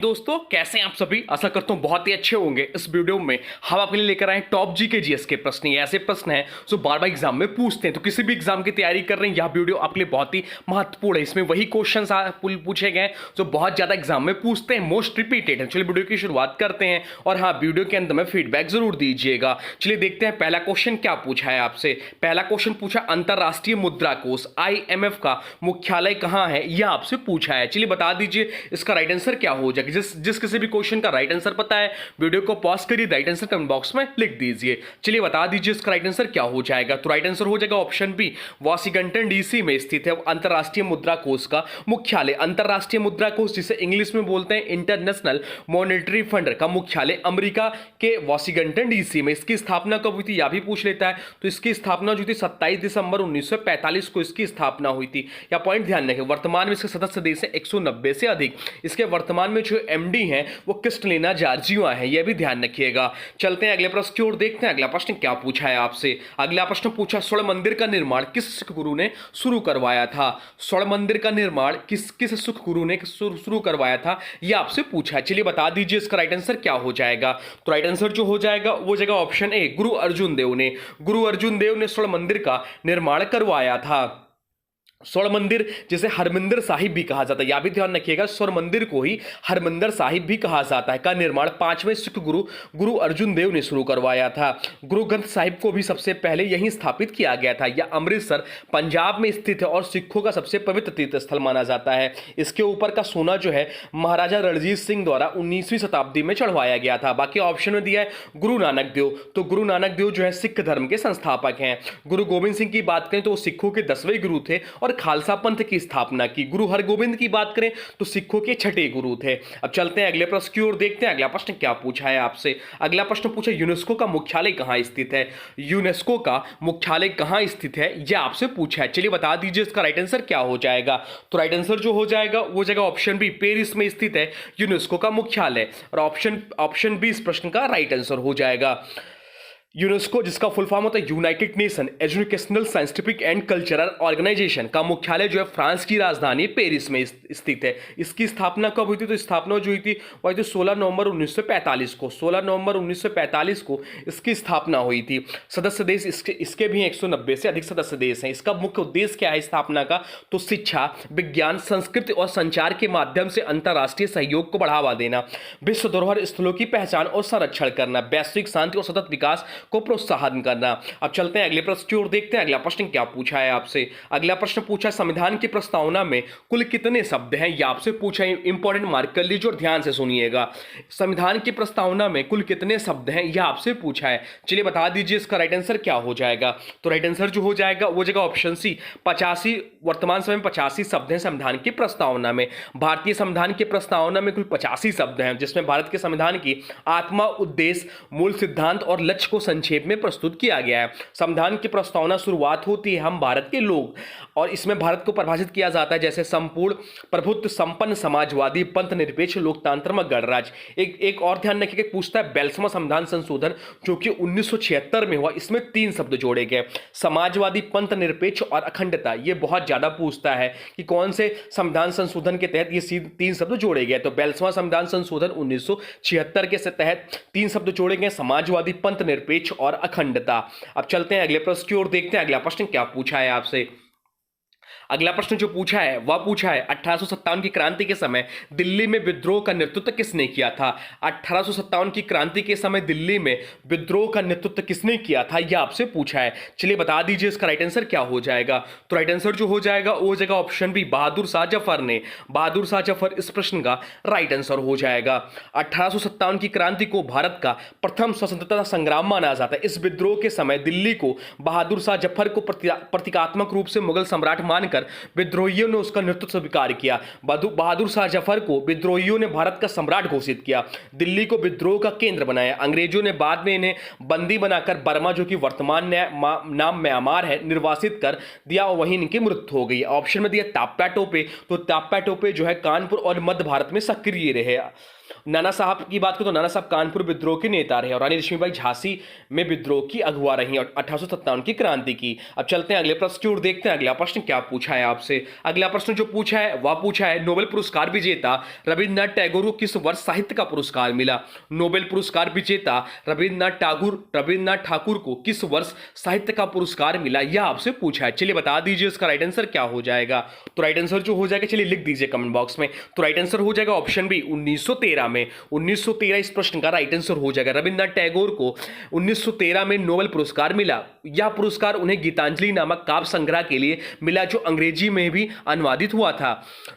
दोस्तों कैसे हैं आप सभी। आशा करता हूं बहुत ही अच्छे होंगे। इस वीडियो में हम आपके लिए लेकर आए हैं टॉप जी के जीएस के प्रश्न। ये ऐसे प्रश्न हैं जो बार बार एग्जाम में पूछते हैं, तो किसी भी एग्जाम की तैयारी कर रहे हैं यह वीडियो आपके लिए बहुत ही महत्वपूर्ण है। इसमें वही क्वेश्चन पूछे गए जो बहुत ज्यादा एग्जाम में पूछते हैं, मोस्ट रिपीटेड है। चलिए वीडियो की शुरुआत करते हैं और हाँ, वीडियो के अंत में फीडबैक जरूर दीजिएगा। चलिए देखते हैं पहला क्वेश्चन क्या पूछा है आपसे। पहला क्वेश्चन पूछा अंतरराष्ट्रीय मुद्रा कोष IMF का मुख्यालय कहाँ है, यह आपसे पूछा है। चलिए बता दीजिए इसका राइट आंसर क्या हो जाएगा। जिस किसी भी क्वेश्चन का राइट आंसर पता है वीडियो को पॉज करिए, राइट आंसर कमेंट बॉक्स में लिख दीजिए। चलिए बता दीजिए इसका राइट आंसर क्या हो जाएगा। तो राइट आंसर हो जाएगा ऑप्शन बी, वाशिंगटन डीसी में स्थित है अंतरराष्ट्रीय मुद्रा कोष का मुख्यालय। अंतरराष्ट्रीय मुद्रा कोष जिसे इंग्लिश में बोलते हैं इंटरनेशनल मॉनेटरी फंड का मुख्यालय अमेरिका के वाशिंगटन डीसी में। इसकी स्थापना कब हुई थी यह भी पूछ लेता है। तो इसकी स्थापना जो थी 27 दिसंबर 1945 को इसकी स्थापना हुई थी। या पॉइंट ध्यान रखें, वर्तमान में इसके सदस्य देश है 190 से अधिक। इसके वर्तमान में जो MD हैं वो क्रिस्टलिना जॉर्जिवा है, यह भी ध्यान रखिएगा। चलते हैं अगले प्रश्न की ओर, देखते हैं अगला प्रश्न क्या पूछा है आपसे। अगला प्रश्न पूछा स्वर्ण मंदिर का निर्माण किस सिख गुरु ने शुरू करवाया था। स्वर्ण मंदिर का निर्माण किस सिख गुरु ने शुरू करवाया था, यह आपसे पूछा है। चलिए बता दीजिए इसका राइट आंसर क्या हो जाएगा। तो राइट आंसर जो हो जाएगा वो जगह ऑप्शन ए, गुरु अर्जुन देव ने। गुरु अर्जुन देव ने स्वर्ण मंदिर का निर्माण करवाया था। स्वर्ण मंदिर जिसे हरमंदिर साहिब भी कहा जाता है, यह भी ध्यान रखिएगा, स्वर्ण मंदिर को ही हरमंदिर साहिब भी कहा जाता है, का निर्माण 5वें सिख गुरु अर्जुन देव ने शुरू करवाया था। गुरु ग्रंथ साहिब को भी सबसे पहले यहीं स्थापित किया गया था। यह अमृतसर पंजाब में स्थित है और सिखों का सबसे पवित्र तीर्थ स्थल माना जाता है। इसके ऊपर का सोना जो है महाराजा रणजीत सिंह द्वारा 19वीं शताब्दी में चढ़वाया गया था। बाकी ऑप्शन में दिया है गुरु नानक देव। तो गुरु नानक देव जो है सिख धर्म के संस्थापक हैं। गुरु गोविंद सिंह की बात करें तो वो सिखों के 10वें गुरु थे और खालसा पंथ की स्थापना की। गुरु हरगोबिंद की बात करें तो सिखों के 6ठे गुरु थे। अब चलते हैं अगले प्रश्न की ओर, देखते हैं अगला प्रश्न क्या पूछा है आपसे। अगला प्रश्न पूछा यूनेस्को का मुख्यालय कहां स्थित है। यूनेस्को का मुख्यालय कहां स्थित है यह आपसे पूछा है। चलिए बता दीजिए इसका राइट आंसर क्या हो जाएगा। तो राइट आंसर जो हो जाएगा वो जगह ऑप्शन बी, पेरिस में स्थित है यूनेस्को का मुख्यालय। और ऑप्शन बी इस प्रश्न का राइट आंसर हो जाएगा। यूनेस्को जिसका फुल फॉर्म होता है United Nation Educational Scientific and Cultural Organization का मुख्यालय जो है फ्रांस की राजधानी पेरिस में स्थित है। इसकी स्थापना कब हुई थी। तो स्थापना जो हुई थी वह थी 16 नवंबर 1945 को। 16 नवंबर 1945 को इसकी स्थापना हुई थी। सदस्य देश इसके भी 190 से अधिक सदस्य देश हैं। इसका मुख्य उद्देश्य क्या है स्थापना का। तो शिक्षा, विज्ञान, संस्कृति और संचार के माध्यम से अंतर्राष्ट्रीय सहयोग को बढ़ावा देना, विश्व धरोहर स्थलों की पहचान और संरक्षण करना, वैश्विक शांति और सतत विकास को प्रोत्साहन करना। अब चलते हैं अगले प्रश्न की ओर, देखते हैं अगला प्रश्न क्या पूछा है आपसे। अगला प्रश्न पूछा संविधान की प्रस्तावना में कुल कितने शब्द हैं, यह आपसे पूछा है। इंपॉर्टेंट मार्क कर लीजिए और ध्यान से सुनिएगा। संविधान की प्रस्तावना में कुल कितने शब्द हैं यह आपसे पूछा है। चलिए बता दीजिए इसका राइट आंसर क्या हो जाएगा। तो राइट आंसर जो हो जाएगा वो जगह ऑप्शन सी, 85। वर्तमान समय में 85 शब्द हैं संविधान की प्रस्तावना में। भारतीय संविधान की प्रस्तावना में कुल 85 शब्द हैं, जिसमें भारत के संविधान की आत्मा, उद्देश्य, मूल सिद्धांत और लक्ष्य को संक्षेप में प्रस्तुत किया गया है। संविधान की प्रस्तावना शुरुआत होती है हम भारत के लोग, और इसमें भारत को परिभाषित किया जाता है जैसे संपूर्ण प्रभुत्व, संपन्न, समाजवादी, पंथ निरपेक्ष, लोकतांत्रिक गणराज्य। एक और ध्यान रखिए, पूछता है 42वां संविधान संशोधन जो कि 1976 में हुआ, इसमें 3 शब्द जोड़े गए, समाजवादी, पंथ निरपेक्ष और अखंडता। ये बहुत ज्यादा पूछता है कि कौन से संविधान संशोधन के तहत ये 3 शब्द जोड़े गए। तो 42वां संविधान संशोधन 1976 के तहत 3 शब्द जोड़े गए, समाजवादी, पंथ निरपेक्ष और अखंडता। अब चलते हैं अगले प्रश्न की ओर, देखते हैं अगला प्रश्न क्या पूछा है आपसे। अगला प्रश्न जो पूछा है वह पूछा है 1857 की क्रांति के समय दिल्ली में विद्रोह का नेतृत्व किसने किया था। 1857 की क्रांति के समय दिल्ली में विद्रोह का नेतृत्व किसने किया था यह आपसे पूछा है। चलिए बता दीजिए इसका राइट आंसर क्या हो जाएगा। तो राइट आंसर जो हो जाएगा वो जगह ऑप्शन बी, बहादुर शाह जफर ने। बहादुर शाह जफर इस प्रश्न का राइट आंसर हो जाएगा। 1857 की क्रांति को भारत का प्रथम स्वतंत्रता संग्राम माना जाता है। इस विद्रोह के समय दिल्ली को बहादुर शाह जफर को प्रतीकात्मक रूप से मुगल सम्राट मानकर विद्रोहियों ने उसका नेतृत्व स्वीकार किया। बहादुर शाह जफर को विद्रोहियों ने भारत का सम्राट घोषित किया, दिल्ली को विद्रोह का केंद्र बनाया। अंग्रेजों ने बाद में इन्हें बंदी बनाकर बर्मा, जो कि वर्तमान नाम म्यांमार है, निर्वासित कर दिया और वहीं इनकी मृत्यु हो गई। ऑप्शन में दिया ताप्या टोपे। तो ताप्या टोपे जो है कानपुर और मध्य भारत में सक्रिय रहे। नाना साहब की बात करें तो नाना साहब कानपुर विद्रोह के नेता रहे और रानी लक्ष्मीबाई झांसी में विद्रोह की अगुवा रही और 1857 की क्रांति की। अब चलते हैं अगले प्रश्न की ओर, देखते हैं अगला प्रश्न क्या पूछा है आपसे। अगला प्रश्न जो पूछा है वह पूछा है, नोबेल पुरस्कार विजेता रविन्द्रनाथ टैगोर को किस वर्ष साहित्य का पुरस्कार मिला? नोबेल पुरस्कार विजेता रविन्द्रनाथ ठाकुर को किस वर्ष साहित्य का पुरस्कार मिला, यह आपसे पूछा है। चलिए बता दीजिए इसका राइट आंसर क्या हो जाएगा। तो राइट आंसर जो हो जाएगा, चलिए लिख दीजिए कमेंट बॉक्स में। तो राइट आंसर हो जाएगा ऑप्शन बी 1913 में। 1913 इस प्रश्न का राइट आंसर हो जाएगा। रविन्द्रनाथ टैगोर को 1913 में नोबेल पुरस्कार मिला। यह पुरस्कार उन्हें गीतांजलि नामक काव्य संग्रह के लिए मिला जो अंग्रेजी में भी अनुवादित हुआ था।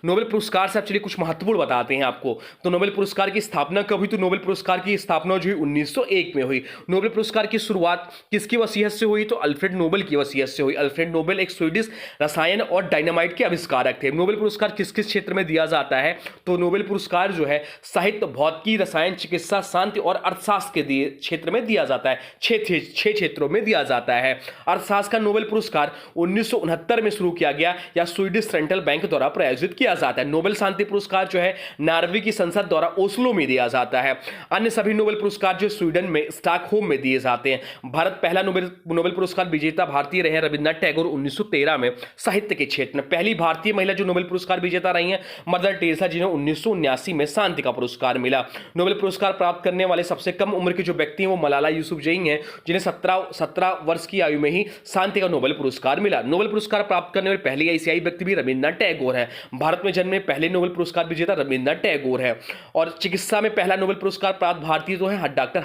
नोबेल पुरस्कार से चलिए कुछ महत्वपूर्ण बताते हैं आपको। तो नोबेल पुरस्कार की स्थापना कब हुई? तो नोबेल पुरस्कार की स्थापना जो हुई 1901 में हुई। नोबेल पुरस्कार की शुरुआत किसकी वसीयत से हुई? तो अल्फ्रेड नोबेल की वसीयत से हुई। अल्फ्रेड नोबेल एक स्वीडिश रसायन और डायनामाइट के आविष्कारक थे। नोबेल पुरस्कार किस किस क्षेत्र में दिया जाता है? तो नोबेल पुरस्कार जो है साहित्य, भौतिकी, रसायन, चिकित्सा, शांति और अर्थशास्त्र के क्षेत्र में दिया जाता है। छह क्षेत्रों में दिया जाता है। अर्थशास्त्र का नोबेल पुरस्कार 1969 में शुरू किया गया या स्वीडिश सेंट्रल बैंक द्वारा प्रायोजित किया जाता है। नोबेल शांति पुरस्कार जो है नॉर्वे की संसद द्वारा ओस्लो में दिया जाता है। अन्य सभी नोबेल पुरस्कार जो स्वीडन में स्टॉकहोम में दिए जाते हैं। भारत पहला नोबेल पुरस्कार विजेता भारतीय रहे रविन्द्रनाथ टैगोर 1913 में साहित्य के क्षेत्र में। पहली भारतीय महिला जो नोबेल पुरस्कार विजेता रही हैं मदर टेरेसा, जिन्हें 1979 में शांति का पुरस्कार मिला। नोबेल पुरस्कार प्राप्त करने वाले सबसे कम उम्र के जो व्यक्ति हैं वो मलाला यूसुफजई हैं, जिन्हें 17 वर्ष की आयु में ही शांति का नोबेल पुरस्कार मिला। नोबेल पुरस्कार प्राप्त करने वाले पहले एशियाई व्यक्ति भी रविन्द्रनाथ टैगोर है। भारत में जन्मे पहले नोबेल पुरस्कार विजेता रविन्द्रनाथ टैगोर है। और चिकित्सा में पहला नोबेल पुरस्कार प्राप्त भारतीय जो है डॉक्टर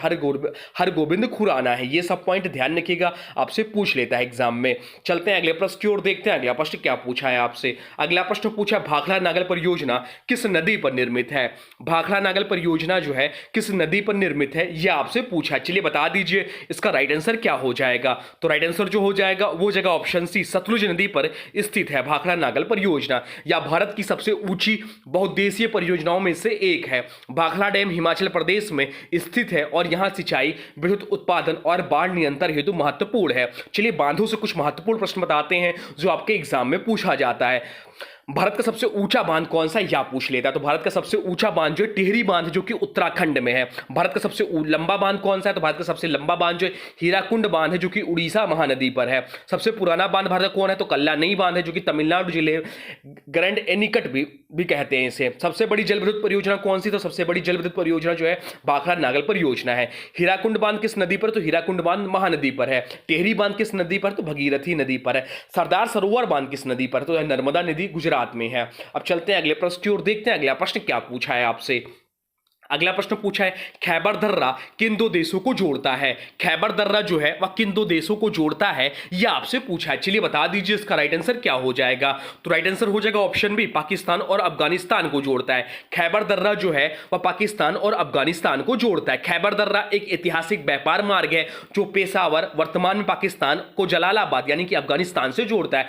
हरगोबिंद खुराना है। ये सब पॉइंट ध्यान रखिएगा, आपसे पूछ लेता है एग्जाम में। चलते हैं अगले प्रश्न की ओर, देखते हैं अगला प्रश्न क्या पूछा है आपसे। अगला प्रश्न पूछा, भाखड़ा नागल परियोजना किस नदी पर निर्मित है? भाखड़ा नागल परियोजना जो है किस नदी पर निर्मित है, यह आपसे पूछा। चलिए बता दीजिए इसका राइट आंसर क्या हो जाएगा। तो राइट आंसर जो हो जाएगा वो जगह ऑप्शन सी सतलुज नदी पर स्थित है भाखड़ा नागल परियोजना। यह भारत की सबसे ऊंची बहुउद्देशीय परियोजनाओं में से एक है। भाखड़ा डैम हिमाचल प्रदेश में स्थित है और यहां सिंचाई, विद्युत उत्पादन और बाढ़ नियंत्रण हेतु महत्वपूर्ण है। चलिए बांधों से कुछ महत्वपूर्ण प्रश्न बताते हैं जो आपके एग्जाम में पूछा जाता है। भारत का सबसे ऊंचा बांध कौन सा है, यह पूछ लेता है। तो भारत का सबसे ऊंचा बांध जो है टिहरी बांध है, जो कि उत्तराखंड में है। भारत का सबसे लंबा बांध कौन सा है? तो भारत का सबसे लंबा बांध जो है हीराकुंड बांध है, जो कि उड़ीसा महानदी पर है। सबसे पुराना बांध भारत का कौन है? तो कल्लानई बांध है, जो कि तमिलनाडु जिले ग्रैंड एनीकट भी कहते हैं इसे। सबसे बड़ी जल विद्युत परियोजना कौन सी? तो सबसे बड़ी जल विद्युत परियोजना जो है भाखड़ा नागल परियोजना है। हीराकुंड बांध किस नदी पर? तो हीराकुंड बांध महानदी पर है। टिहरी बांध किस नदी पर? तो भगीरथी नदी पर है। सरदार सरोवर बांध किस नदी पर? तो नर्मदा नदी गुजरात में है। अब चलते हैं अगले प्रश्न की ओर, देखते हैं अगला प्रश्न क्या पूछा है आपसे। अगला प्रश्न पूछा है, खैबर दर्रा किन दो देशों को जोड़ता है? खैबर दर्रा जो है वह किन दो देशों को जोड़ता है, यह आपसे पूछा है। चलिए बता दीजिए इसका राइट आंसर क्या हो जाएगा। तो राइट आंसर हो जाएगा ऑप्शन बी, पाकिस्तान और अफगानिस्तान को जोड़ता है। खैबर दर्रा जो है वह पाकिस्तान और अफगानिस्तान को जोड़ता है। खैबर दर्रा एक ऐतिहासिक व्यापार मार्ग है जो पेशावर, वर्तमान में पाकिस्तान को जलालाबाद यानी कि अफगानिस्तान से जोड़ता है।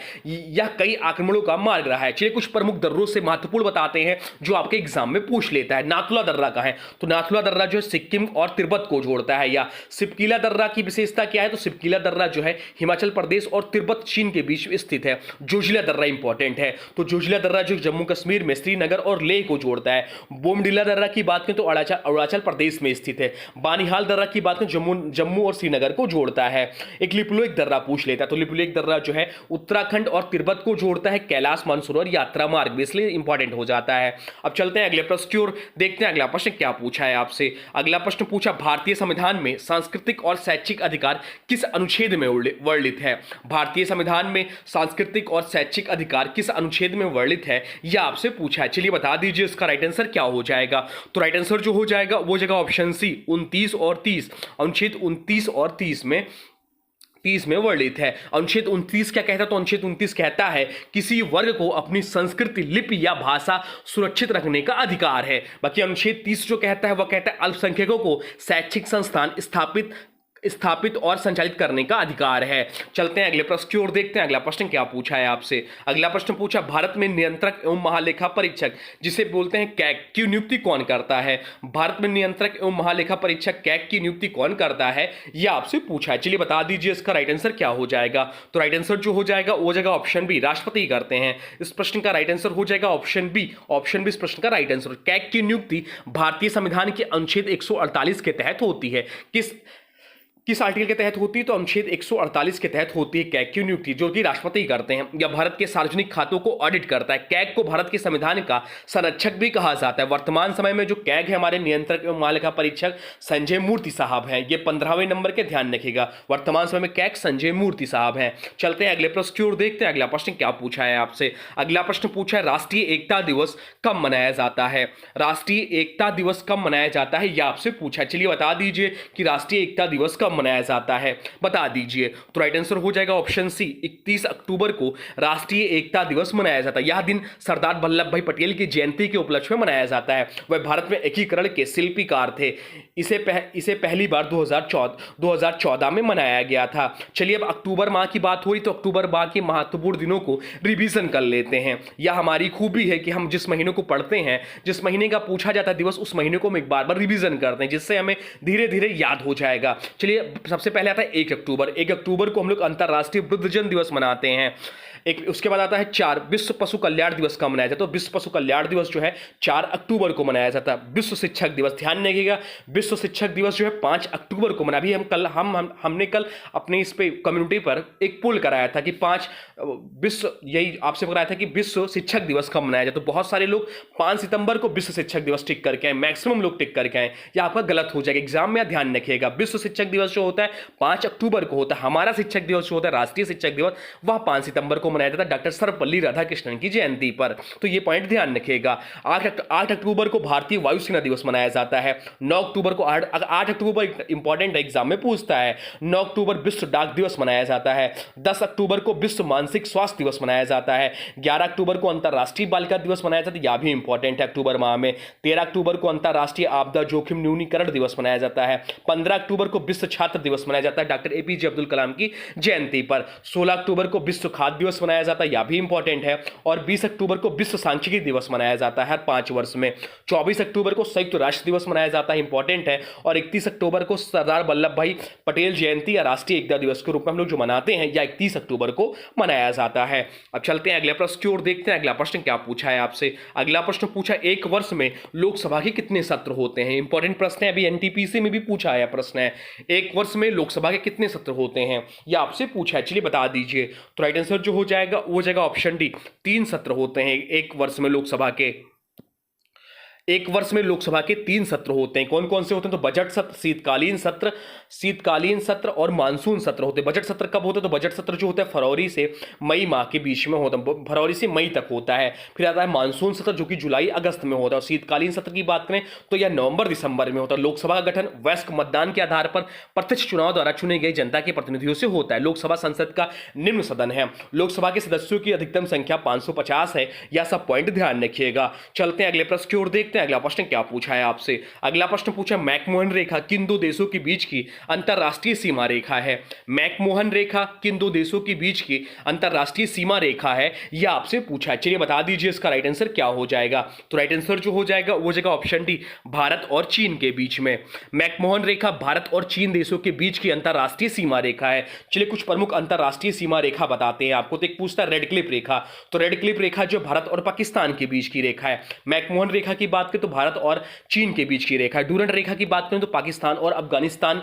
यह कई आक्रमणों का मार्ग रहा है। चलिए कुछ प्रमुख दर्रों से महत्वपूर्ण बताते हैं जो आपके एग्जाम में पूछ लेता है। नाथुला दर्रा का है, तो नाथुला दर्रा जो है सिक्किम और तिब्बत को जोड़ता है। या सिपकीला दर्रा की विशेषता क्या है? तो सिपकीला दर्रा जो है हिमाचल प्रदेश और तिब्बत चीन के बीच स्थित है। जोजिला दर्रा इंपॉर्टेंट है, तो जोजिला दर्रा जो जम्मू कश्मीर में श्रीनगर और लेह को जोड़ता है। बोमडिला दर्रा की बात करें तो अरुणाचल प्रदेश में स्थित है। बानिहाल दर्रा की बात करें जम्मू और श्रीनगर को जोड़ता है। एक लिपुलेख दर्रा पूछ लेता है, तो लिपुलेख दर्रा जो है उत्तराखंड और तिब्बत को जोड़ता है। कैलाश मानसरोवर यात्रा मार्ग भी इसलिए इंपॉर्टेंट हो जाता है। अब चलते हैं अगले प्रश्न की ओर, देखते हैं अगला प्रश्न क्या पूछा है आपसे। अगला प्रश्न पूछा, भारतीय संविधान में सांस्कृतिक और शैक्षिक अधिकार किस अनुच्छेद में वर्णित है? भारतीय संविधान में सांस्कृतिक और शैक्षिक अधिकार किस अनुच्छेद में वर्णित है, यह आपसे पूछा है। चलिए बता दीजिए इसका राइट आंसर क्या हो जाएगा। तो राइट आंसर जो हो जाएगा वो जगह ऑप्शन सी 29 और 30, अनुच्छेद 29 और 30 में वर्णित है। अनुच्छेद 29 क्या कहता है? तो अनुच्छेद 29 कहता है किसी वर्ग को अपनी संस्कृति, लिपि या भाषा सुरक्षित रखने का अधिकार है। बाकी अनुच्छेद 30 जो कहता है वह कहता है अल्पसंख्यकों को शैक्षिक संस्थान स्थापित स्थापित और संचालित करने का अधिकार है। चलते हैं अगले प्रश्न की ओर, देखते हैं अगला प्रश्न क्या पूछा है आपसे। अगला प्रश्न पूछा, भारत में नियंत्रक एवं महालेखा परीक्षक जिसे बोलते हैं कैग की नियुक्ति कौन करता है? भारत में नियंत्रक एवं महालेखा परीक्षक कैग की नियुक्ति कौन करता है, यह आपसे पूछा है। चलिए बता दीजिए इसका राइट आंसर क्या हो जाएगा। तो राइट आंसर जो हो जाएगा वो जाएगा ऑप्शन बी, राष्ट्रपति करते हैं। इस प्रश्न का राइट आंसर हो जाएगा ऑप्शन बी। ऑप्शन बी इस प्रश्न का राइट आंसर। कैग की नियुक्ति भारतीय संविधान के अनुच्छेद 148 के तहत होती है। किस आर्टिकल के तहत होती है? तो अनुच्छेद 148 के तहत होती है कैग की नियुक्ति, जो कि राष्ट्रपति करते हैं। यह भारत के सार्वजनिक खातों को ऑडिट करता है। कैग को भारत के संविधान का संरक्षक भी कहा जाता है। वर्तमान समय में जो कैग है हमारे नियंत्रक एवं महालेखा परीक्षक संजय मूर्ति साहब हैं। ये 15वें नंबर के, ध्यान रखिएगा। वर्तमान समय में कैग संजय मूर्ति साहब हैं। चलते हैं अगले प्रश्न की ओर, देखते हैं अगला प्रश्न क्या पूछा है आपसे। अगला प्रश्न पूछा है, राष्ट्रीय एकता दिवस कब मनाया जाता है? राष्ट्रीय एकता दिवस कब मनाया जाता है, यह आपसे पूछा है। चलिए बता दीजिए कि राष्ट्रीय एकता दिवस कब मनाया जाता है, बता दीजिए। तो राइट आंसर हो जाएगा ऑप्शन सी, 31 अक्टूबर को राष्ट्रीय एकता दिवस मनाया जाता है। यह दिन सरदार वल्लभ भाई पटेल की जयंती के उपलक्ष्य में मनाया जाता है। वह भारत में एकीकरण के शिल्पीकार थे। इसे पहली बार 2014 में मनाया गया था। चलिए अब अक्टूबर माह की बात हो रही तो अक्टूबर माह के महत्वपूर्ण दिनों को रिवीजन कर लेते हैं। यह हमारी खूबी है कि हम जिस महीने को पढ़ते हैं, जिस महीने का पूछा जाता है दिवस, उस महीने को हम एक बार रिवीजन करते हैं, जिससे हमें धीरे धीरे याद हो जाएगा। चलिए सबसे पहले आता है 1 अक्टूबर। 1 अक्टूबर को हम लोग अंतर्राष्ट्रीय वृद्धजन दिवस मनाते हैं। उसके बाद आता है 4, विश्व पशु कल्याण दिवस कब मनाया जाता है? तो विश्व पशु कल्याण दिवस जो है 4 अक्टूबर को मनाया जाता है। विश्व शिक्षक दिवस, ध्यान रखिएगा, विश्व शिक्षक दिवस जो है 5 अक्टूबर को मना। अभी हमने कल अपने इस पे कम्युनिटी पर एक पोल कराया था कि यही आपसे बताया था कि विश्व शिक्षक दिवस कब मनाया जाए। तो बहुत सारे लोग 5 सितंबर को विश्व शिक्षक दिवस टिक करके आए, मैक्सिमम लोग टिक करके आए। यह आपका गलत हो जाएगा एग्जाम में, ध्यान रखिएगा। विश्व शिक्षक दिवस जो होता है 5 अक्टूबर को होता है। हमारा शिक्षक दिवस जो होता है, राष्ट्रीय शिक्षक दिवस, वह 5 सितंबर को मनाया जाता है, डॉक्टर सर्वपल्ली राधाकृष्णन की जयंती पर। तो ये पॉइंट ध्यान रखिएगा। 8 अक्टूबर को भारतीय वायुसेना दिवस मनाया जाता है। 9 अक्टूबर को 8 अक्टूबर इंपॉर्टेंट एग्जाम में पूछता है। 9 अक्टूबर विश्व डाक दिवस मनाया जाता है। 10 अक्टूबर को विश्व मानसिक स्वास्थ्य दिवस मनाया जाता है। 11 अक्टूबर को अंतर्राष्ट्रीय बालिका दिवस मनाया जाता है, यह भी इंपॉर्टेंट है अक्टूबर माह में। 13 अक्टूबर को अंतर्राष्ट्रीय आपदा जोखिम न्यूनीकरण दिवस मनाया जाता है। 15 अक्टूबर को विश्व छात्र दिवस मनाया जाता है, डॉक्टर एपीजे अब्दुल कलाम की जयंती पर। 16 अक्टूबर को विश्व खाद्य दिवस मनाया जाता है, यह भी इंपॉर्टेंट है। और 20 अक्टूबर को विश्व सांख्यिकी दिवस मनाया जाता है हर 5 वर्ष में। 24 अक्टूबर को संयुक्त राष्ट्र दिवस मनाया जाता है, इंपॉर्टेंट है। और 31 अक्टूबर को सरदार वल्लभ भाई पटेल जयंती या राष्ट्रीय एकता दिवस के रूप में हम लोग जो मनाते हैं, या 31 अक्टूबर को मनाया जाता है। अब चलते हैं अगले प्रश्न की ओर, देखते हैं अगला प्रश्न क्या पूछा है आपसे। अगला प्रश्न पूछा, एक वर्ष में लोकसभा के कितने सत्र होते हैं? इंपॉर्टेंट प्रश्न है, अभी एनटीपीसी में भी पूछा है प्रश्न है। एक वर्ष में लोकसभा के कितने सत्र होते हैं, यह आपसे पूछा है। चलिए बता दीजिए। तो राइट आंसर जो हो जाएगा वो जाएगा ऑप्शन डी, 3 सत्र होते हैं एक वर्ष में लोकसभा के। एक वर्ष में लोकसभा के 3 सत्र होते हैं। कौन कौन से होते हैं? तो बजट सत्र, शीतकालीन सत्र और मानसून सत्र होते हैं। बजट सत्र कब होते हैं? तो बजट सत्र जो होता है फरवरी से मई माह के बीच में होता है, फरवरी से मई तक होता है। फिर आता है मानसून सत्र जो कि जुलाई अगस्त में होता है। और शीतकालीन सत्र की बात करें तो यह नवंबर दिसंबर में होता है। लोकसभा का गठन वयस्क मतदान के आधार पर प्रत्यक्ष चुनाव द्वारा चुने गए जनता के प्रतिनिधियों से होता है। लोकसभा संसद का निम्न सदन है। लोकसभा के सदस्यों की अधिकतम संख्या 550 है। यह सब पॉइंट ध्यान रखिएगा। चलते हैं अगले प्रश्न की ओर, देखते हैं अगला प्रश्न क्या पूछा है आपसे। अगला प्रश्न पूछा, मैकमोहन रेखा किन 2 देशों के बीच की अंतरराष्ट्रीय सीमा रेखा है? मैकमोहन रेखा किन 2 देशों के बीच की अंतरराष्ट्रीय सीमा रेखा है, यह आपसे पूछा है। चलिए बता दीजिए इसका राइट आंसर क्या हो जाएगा। तो राइट आंसर जो हो जाएगा वो जाएगा ऑप्शन डी, भारत और चीन के बीच में। मैकमोहन रेखा भारत और चीन देशों के बीच की अंतरराष्ट्रीय सीमा रेखा है। चलिए कुछ प्रमुख अंतरराष्ट्रीय सीमा रेखा बताते हैं आपको। तो एक पूछता है रेड क्लिफ रेखा। तो रेड क्लिफ रेखा जो भारत और पाकिस्तान के बीच की रेखा है। मैकमोहन रेखा की बात करें तो भारत और चीन के बीच की रेखा है। डूरंट रेखा की बात करें तो पाकिस्तान और अफगानिस्तान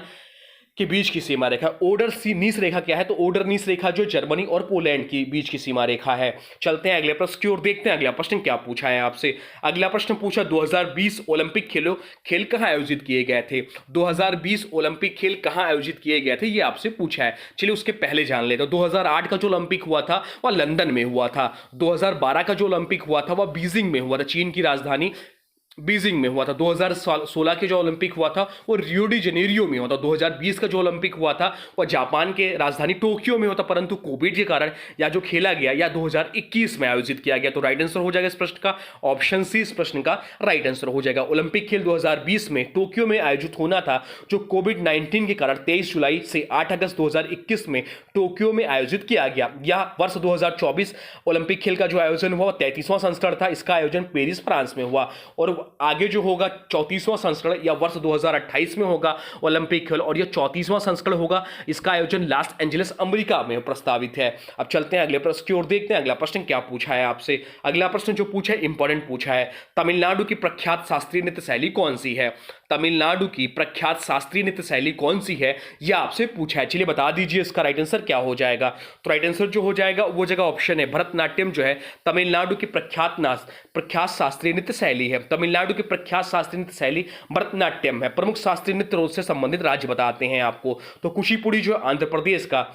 के बीच की सीमा रेखा। ओडर नीस रेखा क्या है? तो ओडर नीस रेखा जो जर्मनी और पोलैंड के बीच की सीमा रेखा है। चलते हैं अगले प्रश्न की ओर, देखते हैं अगला प्रश्न क्या पूछा है आपसे। अगला प्रश्न पूछा, 2020 ओलंपिक खेल कहां आयोजित किए गए थे? 2020 ओलंपिक खेल कहां आयोजित किए गए थे, ये आपसे पूछा है। चलिए उसके पहले जान लेते हैं। 2008 का जो ओलंपिक हुआ था वह लंदन में हुआ था। 2012 का जो ओलंपिक हुआ था वह बीजिंग में हुआ था, चीन की राजधानी बीजिंग में हुआ था। 2016 के जो ओलंपिक हुआ था वो रियो डी जेनेरियो में हुआ था। 2020 का जो ओलंपिक हुआ था वो जापान के राजधानी टोक्यो में होता, परंतु कोविड के कारण या जो खेला गया या 2021 में आयोजित किया गया। तो राइट आंसर हो जाएगा इस प्रश्न का ऑप्शन सी, इस प्रश्न का राइट आंसर हो जाएगा। ओलंपिक खेल 2020 में टोक्यो में आयोजित होना था, जो कोविड 19 के कारण 23 जुलाई से 8 अगस्त 2021 में टोक्यो में आयोजित किया गया। यह वर्ष 2024 ओलंपिक खेल का जो आयोजन हुआ 33वां संस्करण था। इसका आयोजन पेरिस फ्रांस में हुआ, और आगे जो होगा 34वां संस्करण या वर्ष 2028 में होगा ओलंपिक खेल, और यह 34वां संस्करण होगा। इसका आयोजन लॉस एंजलिस अमेरिका में प्रस्तावित है। अब चलते हैं अगले प्रश्न की ओर, देखते हैं अगला प्रश्न क्या पूछा है आपसे। अगला प्रश्न जो पूछा है इंपॉर्टेंट पूछा है, तमिलनाडु की प्रख्यात शास्त्रीय नृत्य शैली कौन सी है? तमिलनाडु की प्रख्यात शास्त्रीय नृत्य शैली कौन सी है, यह आपसे पूछा है। चलिए बता दीजिए इसका राइट आंसर क्या हो जाएगा। तो राइट आंसर जो हो जाएगा वो जगह ऑप्शन है भरतनाट्यम, जो है तमिलनाडु की प्रख्यात शास्त्रीय नृत्य शैली है। तमिलनाडु की प्रख्यात शास्त्रीय नृत्य शैली भरतनाट्यम है। प्रमुख शास्त्रीय नृत्य से संबंधित राज्य बताते हैं आपको। तो कुचिपुड़ी जो आंध्र प्रदेश का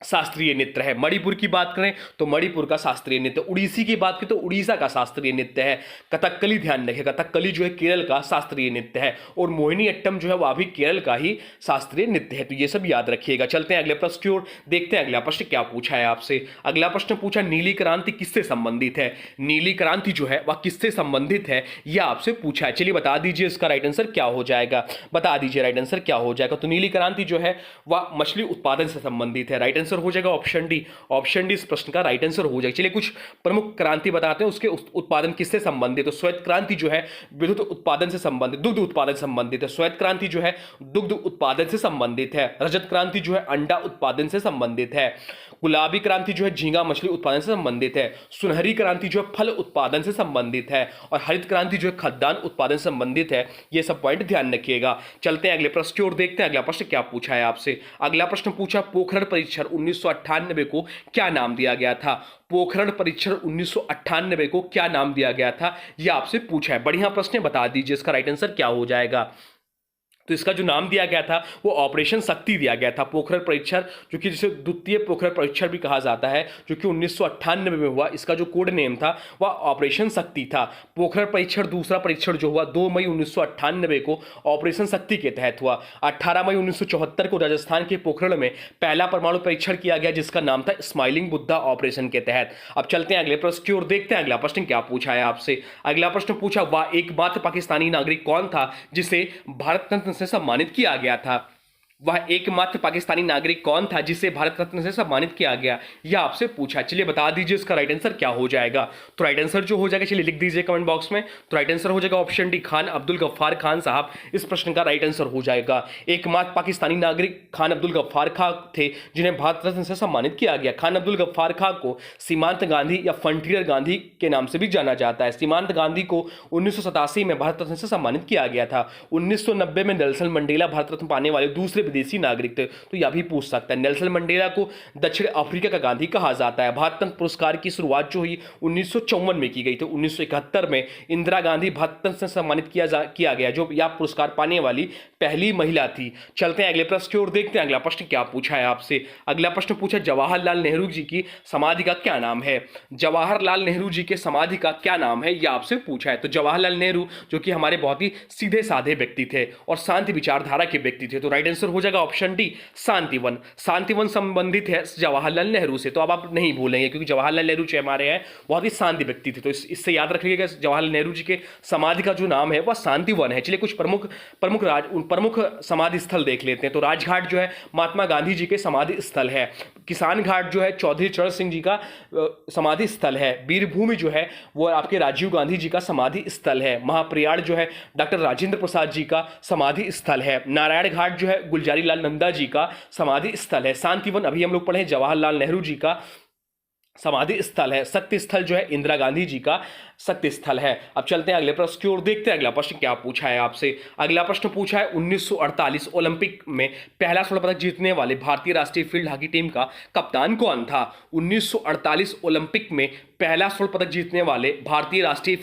शास्त्रीय नृत्य है। मणिपुर की बात करें तो मणिपुर का शास्त्रीय नृत्य, उड़ीसी की बात करें तो उड़ीसा का शास्त्रीय नृत्य है। कथकली ध्यान रखें, कथकली जो है केरल का शास्त्रीय नृत्य है, और मोहिनी अट्टम जो है वह भी केरल का ही शास्त्रीय नृत्य है। तो ये सब याद रखिएगा। चलते हैं अगले प्रश्न की ओर, देखते हैं अगला प्रश्न क्या पूछा है आपसे। अगला प्रश्न पूछा नीली क्रांति किससे संबंधित है? नीली क्रांति जो है वह किससे संबंधित है, यह आपसे पूछा है। चलिए बता दीजिए इसका राइट आंसर क्या हो जाएगा। बता दीजिए राइट आंसर क्या हो जाएगा। तो नीली क्रांति जो है वह मछली उत्पादन से संबंधित है। राइट आंसर हो जाएगा ऑप्शन डी। ऑप्शन डी इस प्रश्न का राइट आंसर हो जाएगा। चलिए कुछ प्रमुख क्रांति बताते हैं, उसके उत्पादन किससे संबंधित है। तो श्वेत क्रांति जो है विद्युत उत्पादन से संबंधित, दुग्ध उत्पादन से संबंधित है। श्वेत क्रांति जो है दुग्ध उत्पादन से संबंधित है। रजत क्रांति जो है अंडा उत्पादन से संबंधित है। गुलाबी क्रांति जो है झींगा मछली उत्पादन से संबंधित है। सुनहरी क्रांति जो है फल उत्पादन से संबंधित है, और हरित क्रांति जो है खाद्यान्न उत्पादन से संबंधित है। ये सब पॉइंट ध्यान रखिएगा। चलते हैं अगले प्रश्न की ओर, देखते हैं अगला प्रश्न क्या पूछा है आपसे। अगला प्रश्न पूछा पोखरण परीक्षण 1998 को क्या नाम दिया गया था? पोखरण परीक्षण 1998 को क्या नाम दिया गया था, यह आपसे पूछा है। बढ़िया प्रश्न है, बता दीजिए इसका राइट आंसर क्या हो जाएगा। तो इसका जो नाम दिया गया था वो ऑपरेशन शक्ति दिया गया था। पोखरण परीक्षण जो कि जिसे द्वितीय पोखरण परीक्षण भी कहा जाता है, जो कि 1998 में हुआ, इसका जो कोड नेम था वह ऑपरेशन शक्ति था। पोखरण परीक्षण दूसरा परीक्षण जो हुआ 2 मई 1998 को ऑपरेशन शक्ति के तहत हुआ। 18 मई 1974 को राजस्थान के पोखरण में पहला परमाणु परीक्षण किया गया, जिसका नाम था स्माइलिंग बुद्धा ऑपरेशन के तहत। अब चलते हैं अगले प्रश्न की ओर, देखते हैं अगला प्रश्न क्या पूछा है आपसे। अगला प्रश्न पूछा वह एकमात्र पाकिस्तानी नागरिक कौन था जिसे भारत रत्न से सम्मानित किया गया था? वह एकमात्र पाकिस्तानी नागरिक कौन था जिसे भारत रत्न से सम्मानित किया गया, यह आपसे पूछा। चलिए बता दीजिए इसका राइट आंसर क्या हो जाएगा। तो राइट आंसर जो हो जाएगा, चलिए लिख दीजिए कमेंट बॉक्स में। तो राइट आंसर हो जाएगा ऑप्शन डी खान अब्दुल गफ्फार खान साहब, इस प्रश्न का राइट आंसर हो जाएगा। एकमात्र पाकिस्तानी नागरिक खान अब्दुल गफ्फार खान थे जिन्हें भारत रत्न से सम्मानित किया गया। खान अब्दुल गफ्फार खान को सीमांत गांधी या फ्रंटियर गांधी के नाम से भी जाना जाता है। सीमांत गांधी को 1987 में भारत रत्न से सम्मानित किया गया था। 1990 में नेल्सन मंडेला भारत रत्न पाने वाले दूसरे विदेशी नागरिक थे। तो यह भी पूछ सकता है। नेल्सन मंडेला को दक्षिण अफ्रीका का गांधी कहा जाता है। भारत रत्न पुरस्कार की शुरुआत जो हुई 1954 में की गई थी। 1971 में इंदिरा गांधी भारत रत्न से सम्मानित किया गया, जो यह पुरस्कार पाने वाली पहली महिला थी। चलते हैं अगले प्रश्न की ओर, देखते हैं अगला प्रश्न क्या पूछा है आपसे। अगला प्रश्न पूछा जवाहरलाल नेहरू जी की समाधि का क्या नाम है? जवाहरलाल नेहरू जी के समाधि का क्या नाम है, यह आपसे पूछा है। तो जवाहरलाल नेहरू जो कि हमारे बहुत ही सीधे साधे व्यक्ति थे और शांति विचारधारा के व्यक्ति थे। तो राइट आंसर हो जाएगा ऑप्शन डी शांतिवन। शांतिवन संबंधित है जवाहरलाल नेहरू से, तो अब आप नहीं भूलेंगे क्योंकि जवाहरलाल नेहरू जो हमारे हैं बहुत ही शांति व्यक्ति थे। तो इससे याद रखिएगा जवाहरलाल नेहरू जी के समाधि का जो नाम है वह शांतिवन है। चलिए कुछ प्रमुख समाधि स्थल देख लेते हैं। तो राजघाट जो है महात्मा गांधी जी के समाधि स्थल है। किसान घाट जो है चौधरी चरण सिंह जी का समाधि स्थल है। वीरभूमि जो है वो आपके राजीव गांधी जी का समाधि स्थल है। महाप्रयाण जो है डॉक्टर राजेंद्र प्रसाद जी का समाधि स्थल है। नारायण घाट जो है गुलजारी लाल नंदा जी का समाधि स्थल है। शांतिवन अभी हम लोग पढ़े जवाहरलाल नेहरू जी का समाधि स्थल है। शक्ति स्थल जो है इंदिरा गांधी जी का शक्ति स्थल है। अब चलते हैं अगले प्रश्न की ओर, देखते हैं अगला प्रश्न क्या पूछा है आपसे। अगला प्रश्न पूछा है 1948 ओलंपिक में पहला स्वर्ण पदक जीतने वाले भारतीय राष्ट्रीय फील्ड हॉकी टीम का कप्तान कौन था? 1948 ओलंपिक में पहला स्वर्ण पदक जीतने वाले भारतीय राष्ट्रीय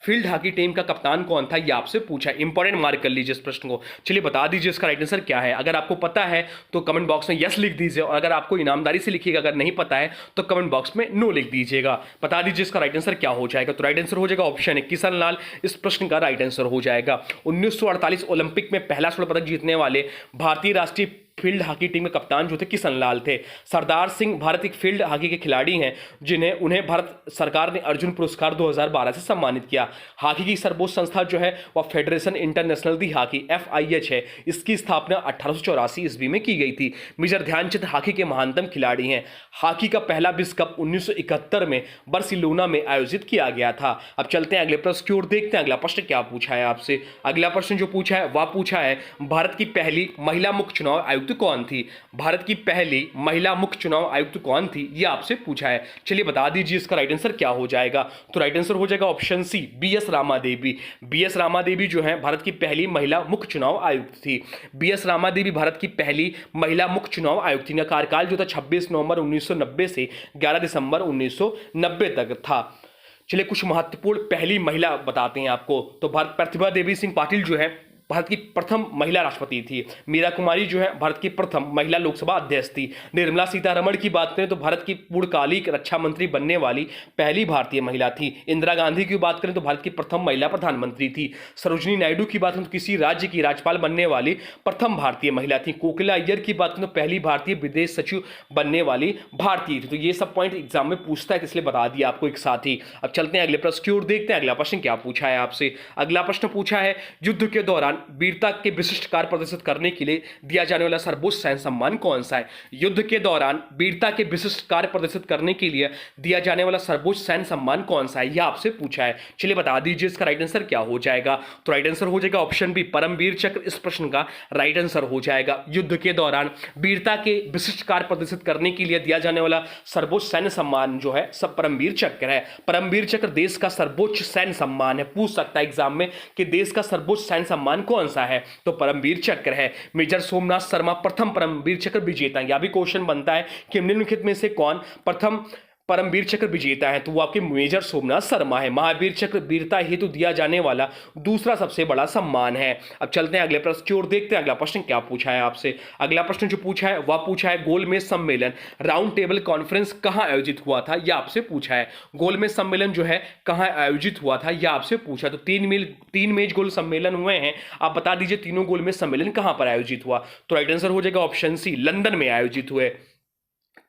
फील्ड हॉकी टीम का कप्तान कौन था, यह आपसे पूछा है। इंपॉर्टेंट मार्क कर लीजिए इस प्रश्न को। चलिए बता दीजिए इसका राइट आंसर क्या है। अगर आपको पता है तो कमेंट बॉक्स में यस लिख दीजिए, और अगर आपको ईमानदारी से लिखिएगा, अगर नहीं पता है तो कमेंट बॉक्स में नो लिख दीजिएगा। बता दीजिए इसका राइट आंसर क्या हो जाएगा। तो राइट आंसर हो जाएगा ऑप्शन है किशन लाल, इस प्रश्न का राइट आंसर हो जाएगा। 1948 ओलंपिक में पहला स्वर्ण पदक जीतने वाले भारतीय राष्ट्रीय फील्ड हॉकी टीम के कप्तान जो थे किशन लाल थे। सरदार सिंह भारत एक फील्ड हॉकी के खिलाड़ी हैं उन्हें भारत सरकार ने अर्जुन पुरस्कार 2012 से सम्मानित किया। हॉकी की सर्वोच्च संस्था जो है वह फेडरेशन इंटरनेशनल दी हॉकी FIH है। इसकी स्थापना 1884 ईस्वी में की गई थी। मेजर ध्यानचंद हॉकी के महानतम खिलाड़ी हैं। हॉकी का पहला विश्व कप 1971 में बार्सिलोना में आयोजित किया गया था। अब चलते हैं अगले प्रश्न की ओर, देखते हैं अगला प्रश्न क्या पूछा है आपसे। अगला प्रश्न जो पूछा है वह पूछा है भारत की पहली महिला मुख्य चुनाव आयुक्त कौन थी। भारत की पहली महिला मुख्य चुनाव आयुक्त कौन थी, यह आपसे पूछा है। चलिए बता दीजिए इसका राइट आंसर क्या हो जाएगा। तो राइट आंसर हो जाएगा ऑप्शन सी, BS रामा देवी। BS रामा देवी जो है भारत की पहली महिला मुख्य चुनाव आयुक्त थी। BS रामा देवी भारत की पहली महिला मुख्य चुनाव आयुक्त थी। कार्यकाल जो था 26 नवंबर 1990 से 11 दिसंबर 1990 तक था। चलिए कुछ महत्वपूर्ण पहली महिला बताते हैं आपको। तो भारत प्रतिभा देवी सिंह पाटिल जो है भारत की प्रथम महिला राष्ट्रपति थी। मीरा कुमारी जो है भारत की प्रथम महिला लोकसभा अध्यक्ष थी। निर्मला सीतारमण की बात करें तो भारत की पूर्णकालिक रक्षा मंत्री बनने वाली पहली भारतीय महिला थी। इंदिरा गांधी की बात करें तो भारत की प्रथम महिला प्रधानमंत्री थी। सरोजिनी नायडू की बात करें तो किसी राज्य की राज्यपाल बनने वाली प्रथम भारतीय महिला थी। कोकिला अय्यर की बात करें तो पहली भारतीय विदेश सचिव बनने वाली भारतीय थी। तो ये सब पॉइंट एग्जाम में पूछता है, इसलिए बता दिया आपको एक साथ ही। अब चलते हैं अगले प्रश्न की ओर, देखते हैं अगला प्रश्न क्या पूछा है आपसे। अगला प्रश्न पूछा है युद्ध के दौरान वीरता के विशिष्ट कार्य प्रदर्शित करने के लिए दिया जाने वाला सर्वोच्च सैन्य सम्मान कौन सा है। युद्ध के दौरान वीरता के विशिष्ट कार्य प्रदर्शित करने के लिए दिया जाने वाला सर्वोच्च सैन्य सम्मान कौन सा है, यह आपसे पूछा है। चलिए बता दीजिए इसका राइट आंसर क्या हो जाएगा। तो राइट आंसर हो जाएगा ऑप्शन बी, परमवीर चक्र, इस प्रश्न का राइट आंसर हो जाएगा। युद्ध के दौरान वीरता के विशिष्ट कार्य प्रदर्शित करने के लिए दिया जाने वाला सर्वोच्च सैन्य सम्मान जो है सब परमवीर चक्र है। परमवीर चक्र देश का सर्वोच्च सैन्य सम्मान है। पूछ सकता है एग्जाम में कि देश का सर्वोच्च सैन्य सम्मान कौन सा है, तो परमवीर चक्र है। मेजर सोमनाथ शर्मा प्रथम परमवीर चक्र विजेता है। यह भी क्वेश्चन बनता है कि निम्नलिखित में से कौन प्रथम परमवीर चक्र विजेता है, तो वो आपके मेजर सोमनाथ शर्मा है। महावीर चक्र वीरता हेतु दिया जाने वाला दूसरा सबसे बड़ा सम्मान है। अब चलते हैं अगले प्रश्न की ओर, देखते हैं अगला प्रश्न क्या पूछा है आपसे। अगला प्रश्न जो पूछा है वह पूछा है गोलमेज सम्मेलन राउंड टेबल कॉन्फ्रेंस कहां आयोजित हुआ था, यह आपसे पूछा है। गोलमेज सम्मेलन जो है कहां आयोजित हुआ था, यह आपसे पूछा। तो तीन मेज गोल सम्मेलन हुए हैं। आप बता दीजिए तीनों गोलमेज सम्मेलन कहां पर आयोजित हुआ। तो राइट आंसर हो जाएगा ऑप्शन सी, लंदन में आयोजित हुए।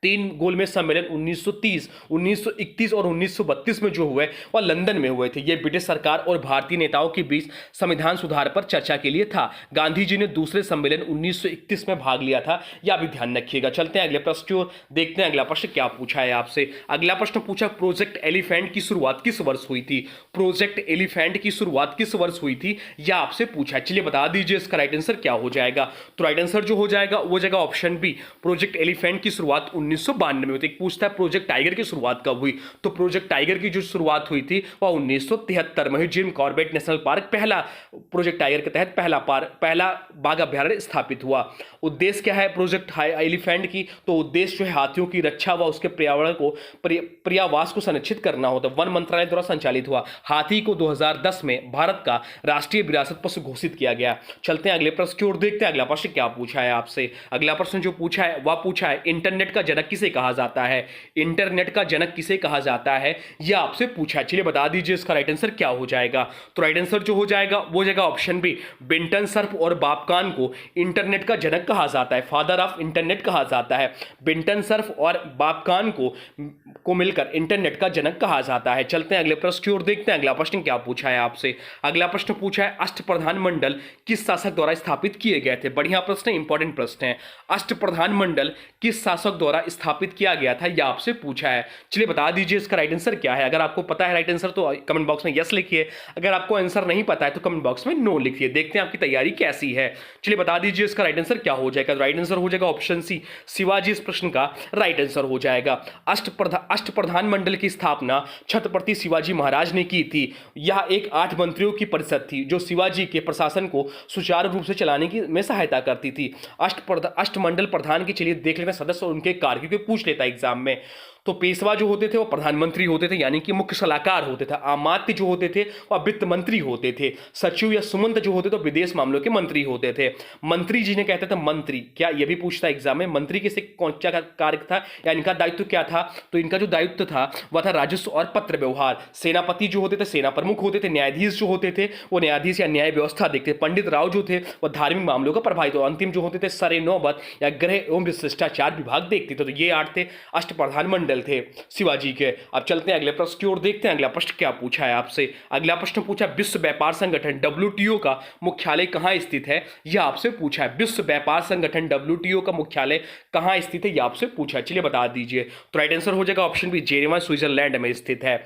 तीन गोलमेज सम्मेलन 1930, 1931 और 1932 में जो हुए वह लंदन में हुए थे। ये ब्रिटिश सरकार और भारतीय नेताओं के बीच संविधान सुधार पर चर्चा के लिए था। गांधी जी ने दूसरे सम्मेलन 1931 में भाग लिया था, यह भी ध्यान रखिएगा। चलते हैं अगले प्रश्न की ओर, देखते हैं अगला प्रश्न क्या पूछा है आपसे। अगला प्रश्न पूछा प्रोजेक्ट एलिफेंट की शुरुआत किस वर्ष हुई थी। प्रोजेक्ट एलिफेंट की शुरुआत किस वर्ष हुई थी, यह आपसे पूछा है। चलिए बता दीजिए इसका राइट आंसर क्या हो जाएगा। तो राइट आंसर जो हो जाएगा वो जाएगा ऑप्शन बी, प्रोजेक्ट एलिफेंट की शुरुआत 1992 में। तो एक पूछता है प्रोजेक्ट टाइगर की शुरुआत कब हुई, तो प्रोजेक्ट टाइगर की जो शुरुआत हुई थी वह 1973 में हुई। जिम कॉर्बेट नेशनल पार्क पहला प्रोजेक्ट टाइगर के तहत पहला बाघ अभ्यारण्य स्थापित हुआ। उद्देश्य क्या है प्रोजेक्ट एलिफेंट की, तो उद्देश्य जो है हाथियों की रक्षा व उसके पर्यावरण को पर्यावास को संरक्षित करना होता है। वन मंत्रालय द्वारा संचालित हुआ। हाथी को 2010 में भारत का राष्ट्रीय विरासत पशु घोषित किया गया। चलते हैं अगले प्रश्न की ओर, देखते हैं अगला प्रश्न क्या पूछा है आपसे। अगला प्रश्न जो पूछा है वह पूछा है इंटरनेट का जनक किसे कहा जाता है। इंटरनेट का जनक किसे कहा जाता है, यह आपसे पूछा है। चलिए बता दीजिए इसका राइट आंसर क्या हो जाएगा। तो राइट आंसर जो हो जाएगा वो जाएगा ऑप्शन बी, बेंटन सर्फ और बापकान को इंटरनेट का जनक कहा जाता है, फादर ऑफ इंटरनेट कहा जाता है। बेंटन सर्फ और बापकान को मिलकर इंटरनेट का जनक कहा जाता है। चलते हैं अगले प्रश्न की ओर, देखते हैं अगला प्रश्न क्या पूछा है आपसे। अगला प्रश्न पूछा है अष्टप्रधान मंडल किस शासक द्वारा स्थापित किए गए थे। बढ़िया प्रश्न है, इंपॉर्टेंट प्रश्न है। अष्टप्रधान मंडल किस शासक द्वारा स्थापित किया गया था, यह आपसे पूछा है। चलिए बता दीजिए इसका राइट आंसर क्या है। अगर आपको पता है राइट आंसर तो कमेंट बॉक्स में यस लिखिए, अगर आपको आंसर नहीं पता है तो कमेंट बॉक्स में नो लिखिए। देखते हैं आपकी तैयारी कैसी है। चलिए बता दीजिए इसका राइट आंसर क्या हो जाएगा। राइट आंसर हो जाएगा ऑप्शन सी, शिवाजी, इस प्रश्न का राइट आंसर हो जाएगा। अष्टप्रधान मंडल की स्थापना छत्रपति शिवाजी महाराज ने की थी। यह एक 8 मंत्रियों की परिषद थी जो शिवाजी के प्रशासन को सुचारू रूप से चलाने की में सहायता करती थी। अष्टमंडल प्रधान की, चलिए देख लेते हैं सदस्य और उनके कार्य, क्योंकि पूछ लेता है एग्जाम में। तो पेशवा जो होते थे वो प्रधानमंत्री होते थे, यानी कि मुख्य सलाहकार होते थे। अमात्य जो होते थे वह वित्त मंत्री होते थे। सचिव या सुमंत जो होते थे विदेश मामलों के मंत्री होते थे। मंत्री जिन्हें कहते थे मंत्री, क्या यह भी पूछता है एग्जाम में, मंत्री किसे कौन क्या कार्य था या इनका दायित्व क्या था? तो इनका जो दायित्व था वह था राजस्व और पत्र व्यवहार। सेनापति जो होते थे सेना प्रमुख होते थे। न्यायाधीश जो होते थे वो न्यायाधीश या न्याय व्यवस्था देखते। पंडित राव जो थे वह धार्मिक मामलों का प्रभावित। और अंतिम जो होते थे सरे नौबत या गृह एवं शिष्टाचार विभाग देखते थे। तो ये 8 थे अष्ट प्रधान मंडल थे शिवाजी के। अब चलते हैं अगले प्रश्न की ओर, देखते हैं अगला प्रश्न क्या पूछा है आपसे। अगला प्रश्न पूछा विश्व व्यापार संगठन WTO का मुख्यालय कहां स्थित है, यह आपसे पूछा है। विश्व व्यापार संगठन WTO का मुख्यालय कहां स्थित है, यह आपसे पूछा है। चलिए बता दीजिए। तो राइट आंसर हो जाएगा ऑप्शन बी, जेनेवा स्विट्जरलैंड में स्थित है।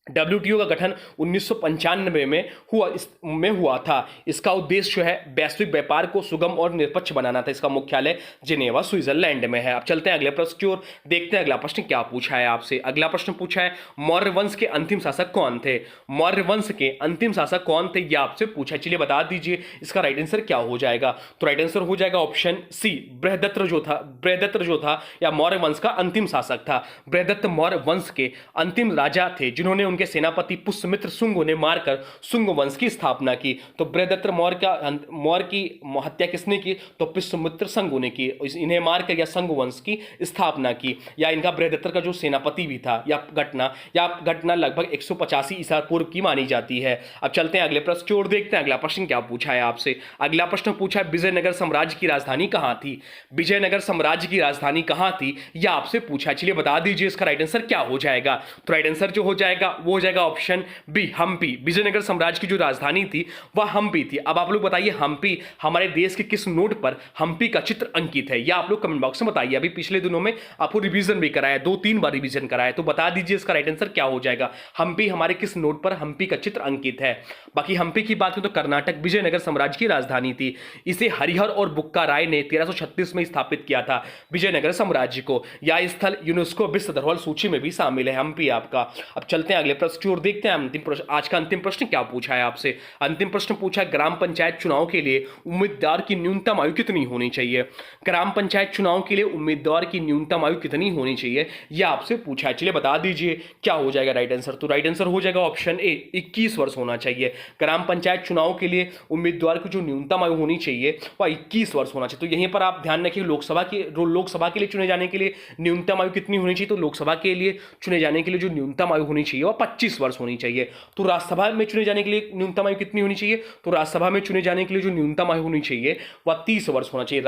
WTO का गठन 1995 में हुआ था। इसका उद्देश्य जो है वैश्विक व्यापार को सुगम और निष्पक्ष बनाना था। इसका मुख्यालय जिनेवा स्विट्जरलैंड में है। अब चलते हैं अगले प्रश्न की ओर, देखते हैं अगला प्रश्न क्या पूछा है आपसे। अगला प्रश्न पूछा है मौर्य वंश के अंतिम शासक कौन थे। मौर्य वंश के अंतिम शासक कौन थे, यह आपसे पूछा है। चलिए बता दीजिए इसका राइट आंसर क्या हो जाएगा। तो राइट आंसर हो जाएगा ऑप्शन सी, बृहदत्त जो था या मौर्य वंश का अंतिम शासक था। बृहदत्त मौर्य वंश के अंतिम राजा थे जिन्होंने उनके सेनापति पुष्यमित्र शुंग ने मारकर शुंग वंश की स्थापना की। तो बृहदत्त मौर्य की हत्या किसने की, तो पुष्यमित्र शुंग ने की। इन्हें मारकर या शुंग वंश की स्थापना की। या इनका बृहदत्त का जो सेनापति भी था या घटना लगभग 185 ईसा पूर्व की मानी जाती है। अब चलते हैं अगले प्रश्न की ओर, देखते हैं अगला प्रश्न क्या पूछा है आपसे। अगला प्रश्न पूछा है विजयनगर साम्राज्य की राजधानी कहां थी। विजयनगर साम्राज्य की राजधानी कहां थी, यह आपसे पूछा है। चलिए बता दीजिए इसका राइट आंसर क्या हो जाएगा। तो राइट आंसर जो हो जाएगा वो हो जाएगा ऑप्शन बी, हम्पी। विजयनगर साम्राज्य की जो राजधानी थी वह हम्पी थी। अब आप लोग बताइए हम्पी हमारे देश के किस नोट पर हम्पी का चित्र अंकित है, या आप लोग कमेंट बॉक्स में बताइए। अभी पिछले दिनों में आपको रिवीजन भी कराया, 2-3 बार रिवीजन कराया, तो बता दीजिए इसका राइट आंसर क्या हो जाएगा। हम्पी हमारे किस नोट पर हम्पी का चित्र अंकित है। बाकी हम्पी की बात करें तो कर्नाटक विजयनगर साम्राज्य की राजधानी थी। इसे हरिहर और बुक्का राय ने 1336 में स्थापित किया था विजयनगर साम्राज्य को। यह स्थल यूनेस्को विश्व धरोहर सूची में भी शामिल है हम्पी आपका। अब चलते हैं अगले प्रश्न की ओर, देखते हैं अंतिम प्रश्न। आज का अंतिम प्रश्न क्या पूछा है आपसे। अंतिम प्रश्न पूछा है ग्राम पंचायत चुनाव के लिए उम्मीदवार की न्यूनतम आयु कितनी होनी चाहिए। ग्राम पंचायत चुनाव के लिए उम्मीदवार की न्यूनतम आयु कितनी होनी चाहिए, यह आपसे पूछा है। चलिए बता दीजिए क्या हो जाएगा राइट आंसर। तो राइट आंसर हो जाएगा ऑप्शन ए, 21 वर्ष होना चाहिए। ग्राम पंचायत चुनाव के लिए उम्मीदवार की जो न्यूनतम आयु होनी चाहिए वह 21 वर्ष होना चाहिए। तो यहीं पर आप ध्यान रखिए लोकसभा के लिए चुने जाने के लिए न्यूनतम आयु कितनी होनी चाहिए। तो लोकसभा के लिए चुने जाने के लिए जो न्यूनतम आयु होनी चाहिए वह 25 वर्ष होनी चाहिए। तो राज्यसभा में चुने जाने के लिए न्यूनतम आयु कितनी होनी चाहिए, तो राज्यसभा में चुने जाने के लिए जो न्यूनतम आयु होनी चाहिए वह 30 वर्ष होना चाहिए।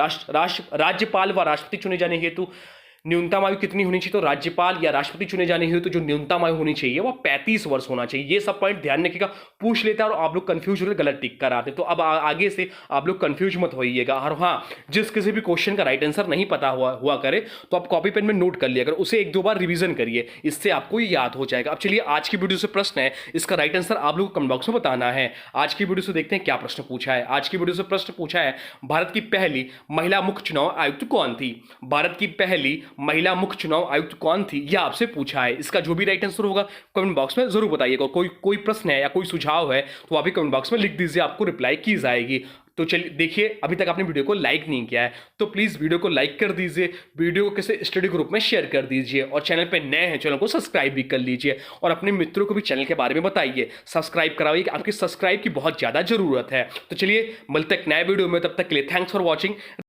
राज्यपाल व राष्ट्रपति चुने जाने हेतु न्यूनतम आयु कितनी होनी चाहिए, तो राज्यपाल या राष्ट्रपति चुने जाने हेतु जो न्यूनतम आयु होनी चाहिए वो 35 वर्ष होना चाहिए। ये सब पॉइंट ध्यान रखिएगा, पूछ लेता है और आप लोग कंफ्यूज होकर गलत टिक कर आते। तो अब आगे से आप लोग कंफ्यूज मत होइएगा। और हाँ, जिस किसी भी क्वेश्चन का राइट आंसर नहीं पता हुआ करे तो आप कॉपी पेन में नोट कर लिया, अगर उसे 1-2 बार रिवीजन करिए, इससे आपको याद हो जाएगा। अब चलिए आज की वीडियो से प्रश्न है, इसका राइट आंसर आप लोग कमेंट बॉक्स में बताना है। आज की वीडियो से देखते हैं क्या प्रश्न पूछा है। आज की वीडियो से प्रश्न पूछा है भारत की पहली महिला मुख्य चुनाव आयुक्त कौन थी। भारत की पहली महिला मुख्य चुनाव आयुक्त कौन थी, यह आपसे पूछा है। इसका जो भी राइट आंसर होगा कमेंट बॉक्स में जरूर बताइएगा। कोई प्रश्न है या कोई सुझाव है तो आप भी कमेंट बॉक्स में लिख दीजिए, आपको रिप्लाई की जाएगी। तो चलिए देखिए, अभी तक आपने वीडियो को लाइक नहीं किया है तो प्लीज वीडियो को लाइक कर दीजिए, वीडियो को किसी स्टडी ग्रुप में शेयर कर दीजिए, और चैनल पे नए हैं चैनल को सब्सक्राइब भी कर लीजिए, और अपने मित्रों को भी चैनल के बारे में बताइए, सब्सक्राइब कराइए, आपकी सब्सक्राइब की बहुत ज्यादा जरूरत है। तो चलिए मिलते हैं नए वीडियो में, तब तक के लिए थैंक्स फॉर वॉचिंग।